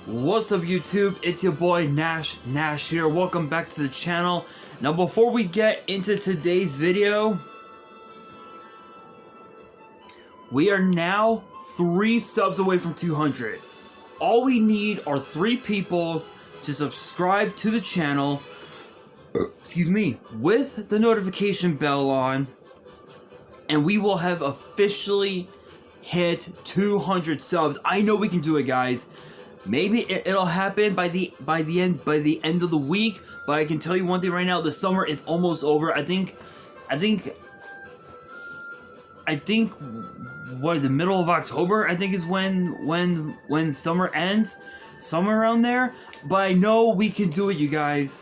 What's up YouTube? It's your boy Nash here. Welcome back to the channel. Now before we get into today's video, we are now 3 subs away from 200. All we need are 3 people to subscribe to the channel, excuse me, with the notification bell on, and we will have officially hit 200 subs. I know we can do it, guys. Maybe it'll happen by the end of the week, but I can tell you one thing right now: the summer is almost over. I think what is it, middle of October? I think is when summer ends, somewhere around there. But I know we can do it, you guys.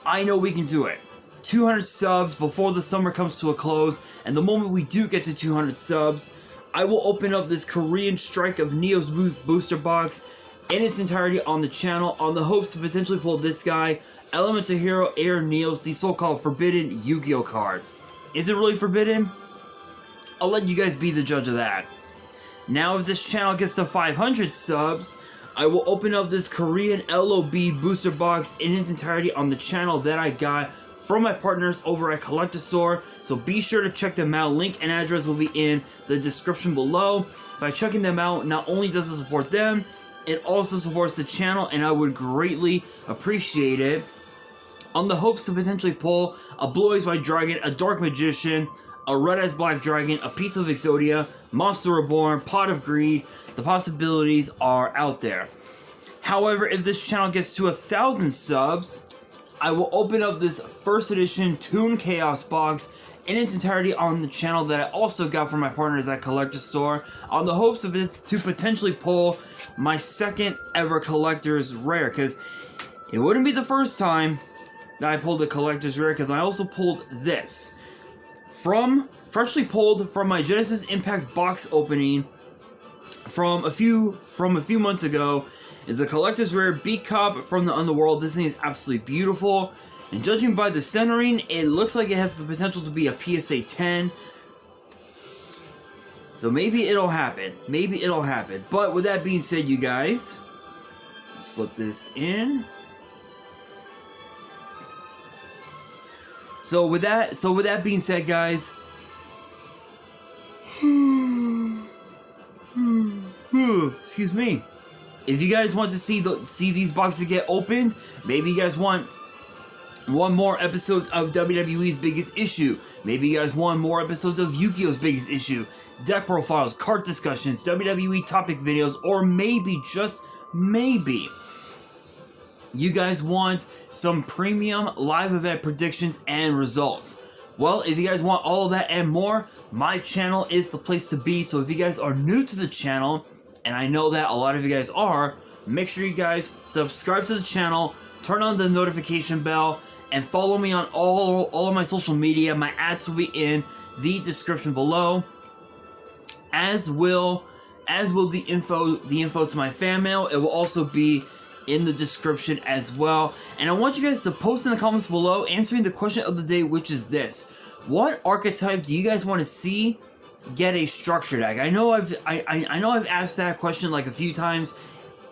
I know we can do it. 200 subs before the summer comes to a close, and the moment we do get to 200 subs, I will open up this Korean Strike of Neo's booster box in its entirety on the channel, on the hopes to potentially pull this guy, Elemental Hero Air Neos, the so-called forbidden Yu-Gi-Oh card. Is it really forbidden? I'll let you guys be the judge of that. Now, if this channel gets to 500 subs, I will open up this Korean LOB booster box in its entirety on the channel that I got from my partners over at Collector Store, so be sure to check them out. Link and address will be in the description below. By checking them out, not only does it support them, it also supports the channel, and I would greatly appreciate it. On the hopes to potentially pull a Blue Eyes White Dragon, a Dark Magician, a Red Eyes Black Dragon, a piece of Exodia, Monster Reborn, Pot of Greed, the possibilities are out there. However, if this channel gets to 1,000 subs, I will open up this first edition Toon Chaos box in its entirety on the channel that I also got from my partners at Collector Store, on the hopes of it to potentially pull my second ever Collector's Rare, because it wouldn't be the first time that I pulled a Collector's Rare, because I also pulled this freshly pulled from my Genesis Impact box opening from a few months ago. Is a Collector's Rare Beat Cop from the Underworld. This thing is absolutely beautiful, and judging by the centering, it looks like it has the potential to be a PSA 10. So maybe it'll happen. Maybe it'll happen. But with that being said, you guys, slip this in. So with that being said, guys, excuse me. If you guys want to see these boxes get opened, maybe you guys want more episodes of WWE's Biggest Issue. Maybe you guys want more episodes of Yu-Gi-Oh's Biggest Issue, deck profiles, card discussions, WWE topic videos, or maybe, just maybe, you guys want some premium live event predictions and results. Well, if you guys want all of that and more, my channel is the place to be. So if you guys are new to the channel, and I know that a lot of you guys are, make sure you guys subscribe to the channel, turn on the notification bell, and follow me on all of my social media. My ads will be in the description below, as will the info to my fan mail. It will also be in the description as well. And I want you guys to post in the comments below answering the question of the day, which is this: what archetype do you guys want to see get a structure deck? I know I've asked that question like a few times,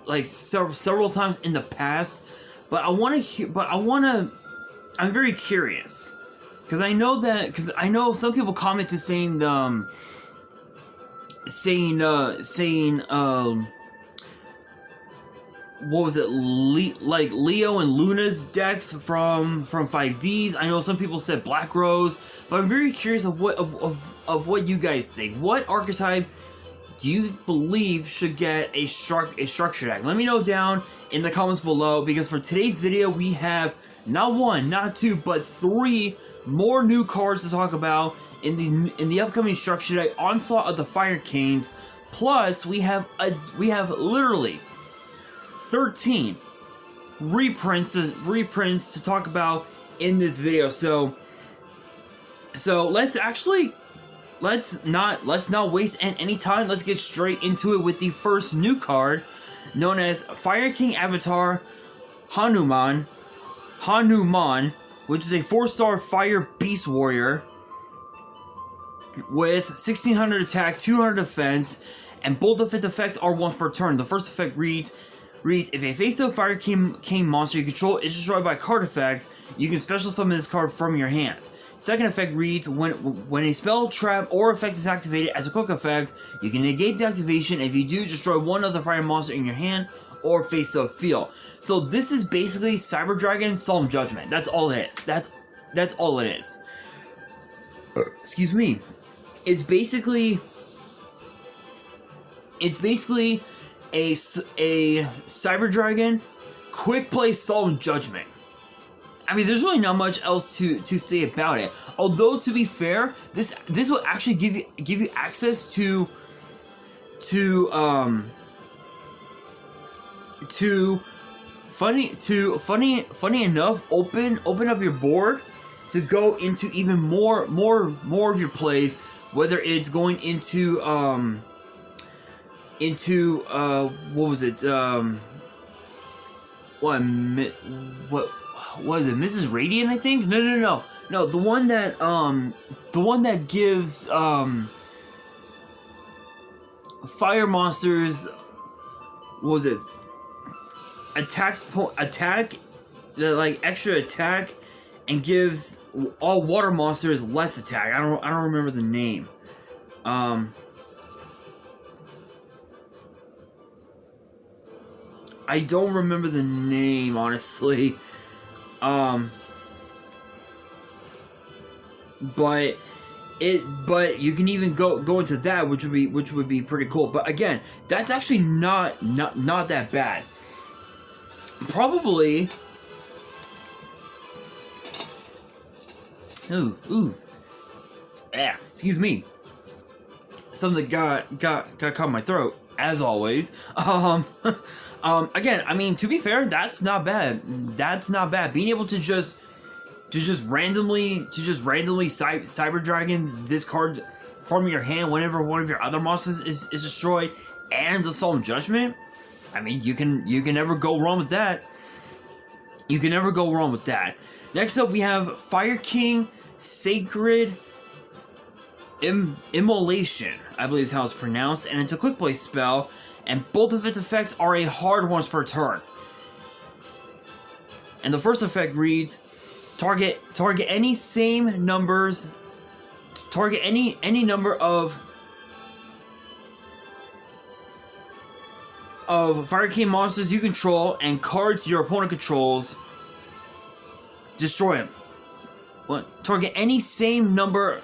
like several times in the past, but I'm very curious, because I know some people commented saying what was it, like Leo and Luna's decks from 5Ds. I know some people said Black Rose, but I'm very curious of what you guys think. What archetype do you believe should get a structure deck? Let me know down in the comments below, because for today's video we have not 1, not 2, but 3 more new cards to talk about in the upcoming structure deck, Onslaught of the Fire Kings. Plus we have literally 13 reprints to talk about in this video. So let's not waste any time. Let's get straight into it with the first new card, known as Fire King Avatar Hanuman, which is a 4-star Fire Beast Warrior with 1600 attack, 200 defense, and both of its effects are once per turn. The first effect reads: reads, if a face-up Fire King monster you control is destroyed by a card effect, you can special summon this card from your hand. Second effect reads, when a spell, trap, or effect is activated as a quick effect, you can negate the activation. If you do, destroy one other fire monster in your hand or face-up field. So this is basically Cyber Dragon Solemn Judgment. That's all it is. That's all it is. Excuse me. It's basically a Cyber Dragon quick play Solemn Judgment. I mean, there's really not much else to say about it. Although, to be fair, this will actually give you access to funny enough, open up your board to go into even more of your plays, whether it's going into what was it, what is it, Mrs. Radiant, I think? No, the one that gives fire monsters, what was it, attack, like extra attack, and gives all water monsters less attack. I don't remember the name. I don't remember the name, honestly. But you can even go into that, which would be pretty cool. But again, that's actually not that bad. Probably. Ooh. Yeah, excuse me. Something got caught in my throat, as always. Again, I mean, to be fair, that's not bad. That's not bad. Being able to just randomly Cyber Dragon this card from your hand whenever one of your other monsters is destroyed, and the Solemn Judgment. I mean, you can never go wrong with that. You can never go wrong with that. Next up, we have Fire King Sacred Immolation, I believe is how it's pronounced, and it's a quick play spell, and both of its effects are a hard once per turn. And the first effect reads, target any same numbers, target any number of Fire King monsters you control and cards your opponent controls, destroy them. What? Target any same number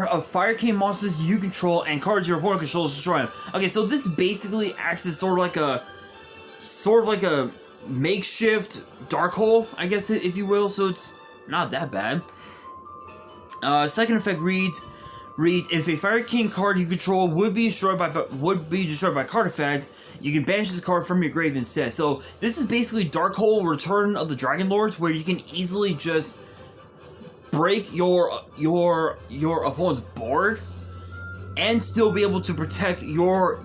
of Fire King monsters you control and cards your opponent controls, destroy them. Okay, so this basically acts as sort of like a makeshift dark hole, I guess, if you will. So it's not that bad. Second effect reads, if a Fire King card you control would be destroyed by card effect, you can banish this card from your grave instead. So this is basically Dark Hole Return of the Dragon Lords, where you can easily just break your opponent's board and still be able to protect your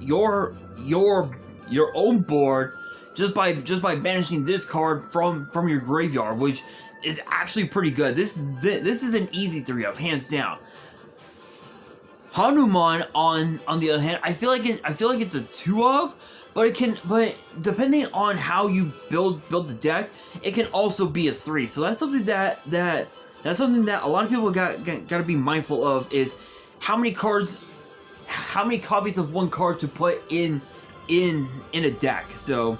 own board just by banishing this card from your graveyard, which is actually pretty good. This is an easy 3-of, hands down. Hanuman on the other hand, I feel like it's a 2-of, but depending on how you build the deck, it can also be a 3. So that's something that a lot of people got to be mindful of, is how many copies of one card to put in a deck. So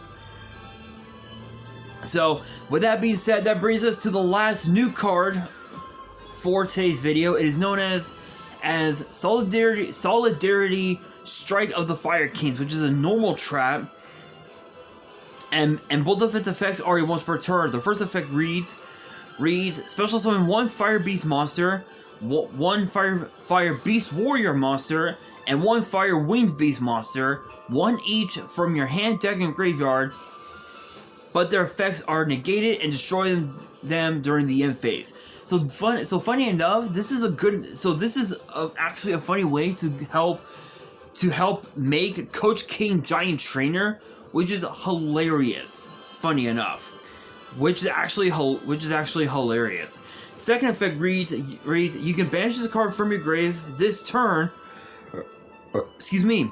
with that being said, that brings us to the last new card for today's video. It is known as Solidarity Strike of the Fire Kings, which is a normal trap, and both of its effects are a once per turn. The first effect reads special summon one Fire Beast monster, one Fire Beast Warrior monster, and one Fire Winged Beast monster, one each from your hand, deck, and graveyard, but their effects are negated, and destroy them during the end phase. So funny enough, this is actually a funny way to help make Coach King Giant Trainer, which is hilarious. Funny enough, which is actually hilarious. Second effect reads you can banish this card from your grave this turn. Excuse me.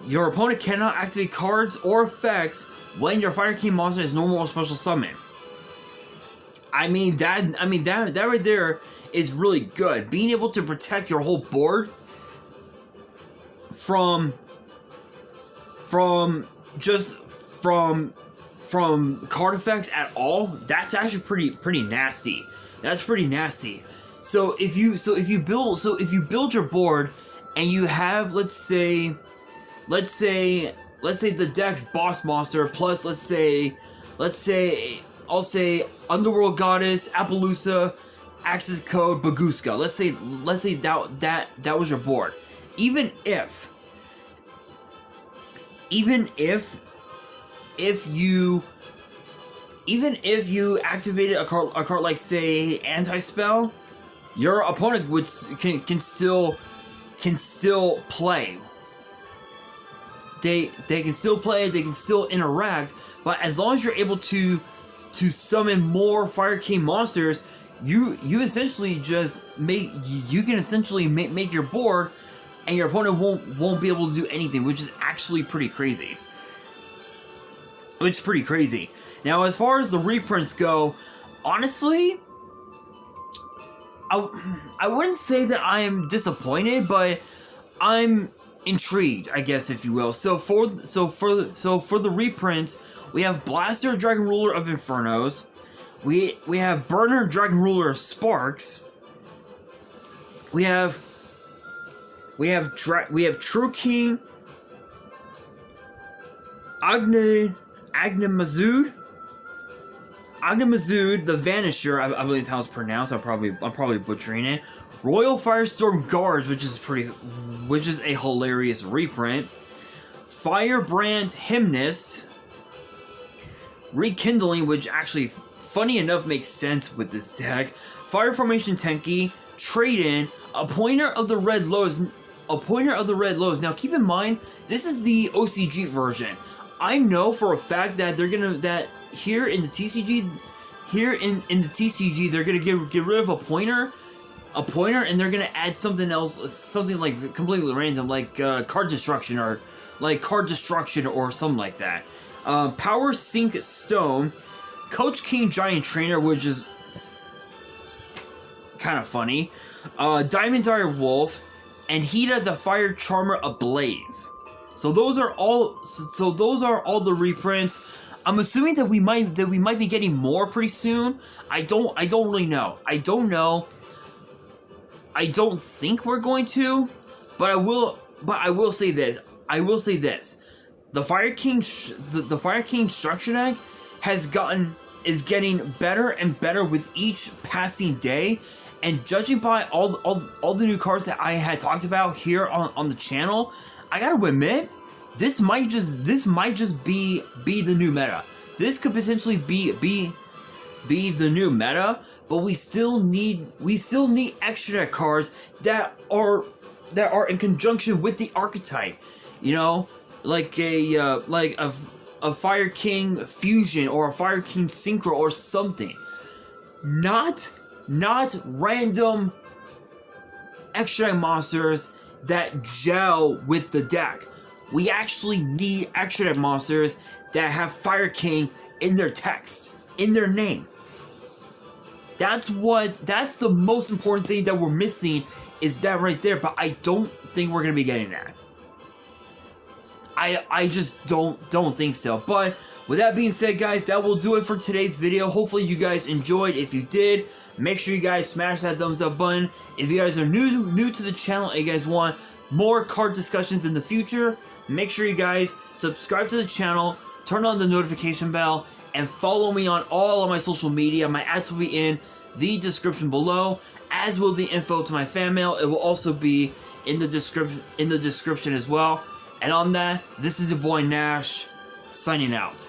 Your opponent cannot activate cards or effects when your Fire King monster is normal or special summon. I mean that right there is really good. Being able to protect your whole board from card effects at all, that's actually pretty nasty. That's pretty nasty. So if you build your board and you have, let's say the deck's boss monster plus let's say I'll say Underworld Goddess, Appaloosa, Access Code, Baguska. Let's say that was your board. Even if you activated a card like say Anti-Spell, your opponent can still play. They can still play, they can still interact, but as long as you're able to summon more Fire King monsters, you essentially just make your board, and your opponent won't be able to do anything, which is actually pretty crazy. Now, as far as the reprints go, honestly, I wouldn't say that I am disappointed, but I'm intrigued, I guess, if you will. So for the reprints, we have Blaster, Dragon Ruler of Infernos. We have Burner, Dragon Ruler of Sparks. We have True King, Agnamazud, the Vanisher, I believe is how it's pronounced. I'm probably butchering it. Royal Firestorm Guards, which is a hilarious reprint. Firebrand Hymnist, Rekindling, which actually, funny enough, makes sense with this deck. Fire Formation Tenki, Trade-In, Appointer of the Red Lows. Now, keep in mind, this is the OCG version. I know for a fact that they're gonna here in the TCG, they're gonna get rid of Appointer, and they're gonna add something else, something like completely random, like card destruction or something like that. Power Sink Stone, Coach King Giant Trainer, which is kind of funny. Diamond Dire Wolf, and Hida the Fire Charmer Ablaze. So those are all the reprints. I'm assuming that we might be getting more pretty soon. I don't really know. I don't think we're going to, but I will say this. The Fire King structure deck is getting better and better with each passing day, and judging by all the new cards that I had talked about here on the channel, I gotta admit, this might just be the new meta. This could potentially be the new meta, but we still need extra deck cards that are in conjunction with the archetype. You know, like a Fire King Fusion or a Fire King Synchro or something. Not random extra deck monsters that gel with the deck. We actually need extra deck monsters that have Fire King in their text, in their name. That's the most important thing that we're missing, is that right there, but I don't think we're gonna be getting that. I just don't think so. But with that being said, guys, that will do it for today's video. Hopefully you guys enjoyed. If you did, make sure you guys smash that thumbs up button. If you guys are new to the channel and you guys want more card discussions in the future, make sure you guys subscribe to the channel, turn on the notification bell, and follow me on all of my social media. My ads will be in the description below, as will the info to my fan mail. It will also be in the description as well. And on that, this is your boy Nash, signing out.